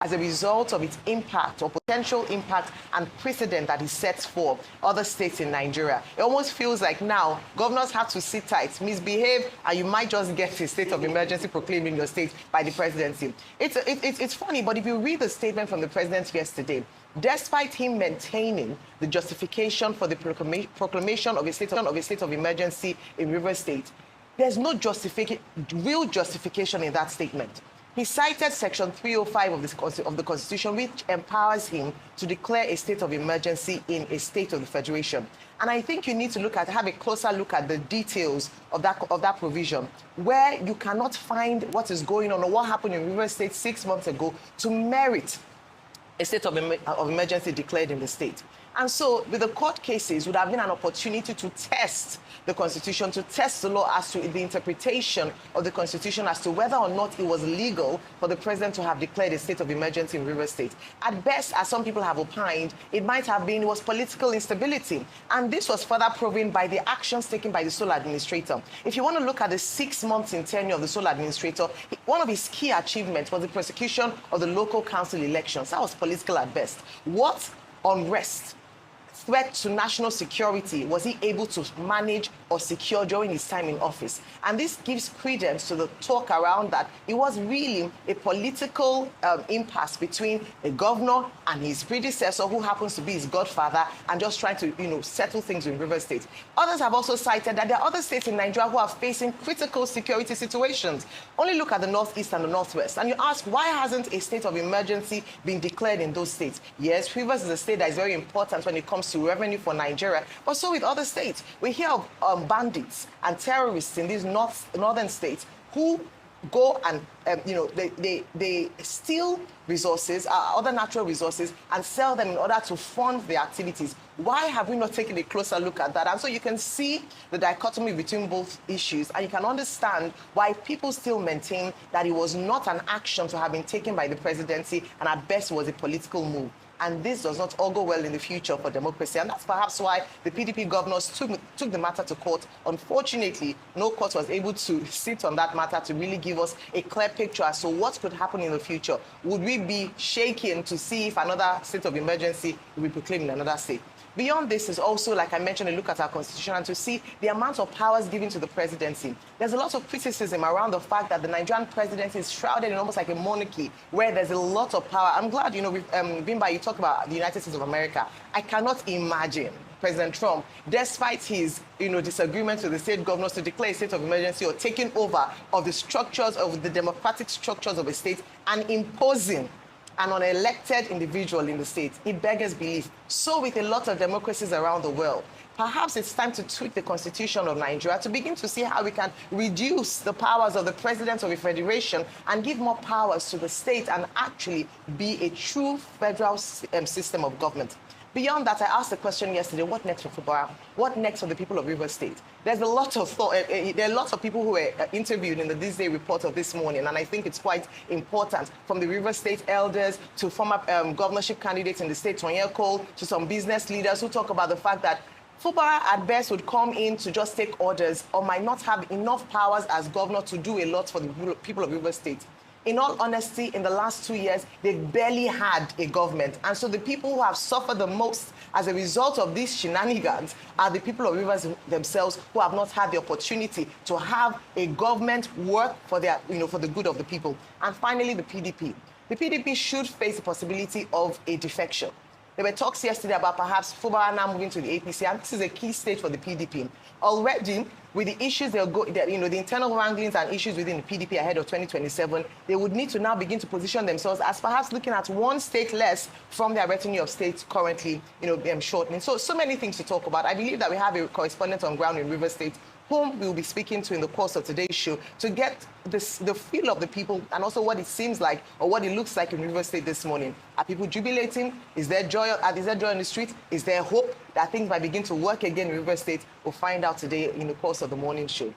as a result of its impact or potential impact and precedent that it sets for other states in Nigeria. It almost feels like now governors have to sit tight, misbehave, and you might just get a state of emergency proclaimed in your state by the presidency. It's funny, but if you read the statement from the president yesterday, despite him maintaining the justification for the proclamation of a state of emergency in Riverstate, there's no real justification in that statement. He cited Section 305 of the Constitution, which empowers him to declare a state of emergency in a state of the Federation. And I think you need to have a closer look at the details of that provision, where you cannot find what is going on or what happened in Riverstate 6 months ago to merit a state of emergency declared in the state. And so, with the court cases, would have been an opportunity to test the Constitution, to test the law as to the interpretation of the Constitution as to whether or not it was legal for the president to have declared a state of emergency in Riverstate. At best, as some people have opined, it might have been, it was political instability. And this was further proven by the actions taken by the sole administrator. If you want to look at the 6 months in tenure of the sole administrator, one of his key achievements was the prosecution of the local council elections. That was political at best. What unrest, threat to national security was he able to manage or secure during his time in office? And this gives credence to the talk around that it was really a political impasse between a governor and his predecessor, who happens to be his godfather, and just trying to settle things in Riverstate. Others have also cited that there are other states in Nigeria who are facing critical security situations. Only look at the Northeast and the Northwest, and you ask, why hasn't a state of emergency been declared in those states? Yes, Rivers is a state that is very important when it comes to revenue for Nigeria, but so with other states. We hear of bandits and terrorists in these northern states who go and they steal resources, other natural resources, and sell them in order to fund their activities. Why have we not taken a closer look at that? And so you can see the dichotomy between both issues, and you can understand why people still maintain that it was not an action to have been taken by the presidency, and at best was a political move. And this does not augur well in the future for democracy. And that's perhaps why the PDP governors took the matter to court. Unfortunately, no court was able to sit on that matter to really give us a clear picture as to what could happen in the future. Would we be shaken to see if another state of emergency will be proclaimed in another state? Beyond this is also, like I mentioned, a look at our constitution and to see the amount of powers given to the presidency. There's a lot of criticism around the fact that the Nigerian presidency is shrouded in almost like a monarchy, where there's a lot of power. I'm glad, Bimba, you talk about the United States of America. I cannot imagine President Trump, despite his disagreement with the state governors to declare a state of emergency or taking over of the structures of the democratic structures of a state and imposing an unelected individual in the state. It beggars belief. So with a lot of democracies around the world, perhaps it's time to tweak the constitution of Nigeria to begin to see how we can reduce the powers of the president of a federation and give more powers to the state and actually be a true federal system of government. Beyond that, I asked the question yesterday, what next for Fubara? What next for the people of Riverstate? There's a lot of thought. There are lots of people who were interviewed in the This Day report of this morning, and I think it's quite important, from the Riverstate elders to former governorship candidates in the state, Tonya Cole, to some business leaders who talk about the fact that Fubara at best would come in to just take orders or might not have enough powers as governor to do a lot for the people of Riverstate. In all honesty, in the last 2 years, they've barely had a government. And so the people who have suffered the most as a result of these shenanigans are the people of Rivers themselves, who have not had the opportunity to have a government work for their, for the good of the people. And finally, the PDP. The PDP should face the possibility of a defection. There were talks yesterday about perhaps Fubara now moving to the APC, and this is a key stage for the PDP. Already, with the issues the internal wranglings and issues within the PDP ahead of 2027, they would need to now begin to position themselves as perhaps looking at one state less from their retinue of states currently, shortening. So many things to talk about. I believe that we have a correspondent on ground in Riverstate, whom we will be speaking to in the course of today's show, to get the feel of the people and also what it seems like or what it looks like in Riverstate this morning. Are people jubilating? Is there joy? Is there joy on the street? Is there hope that things might begin to work again in Riverstate? We'll find out today in the course of the morning show.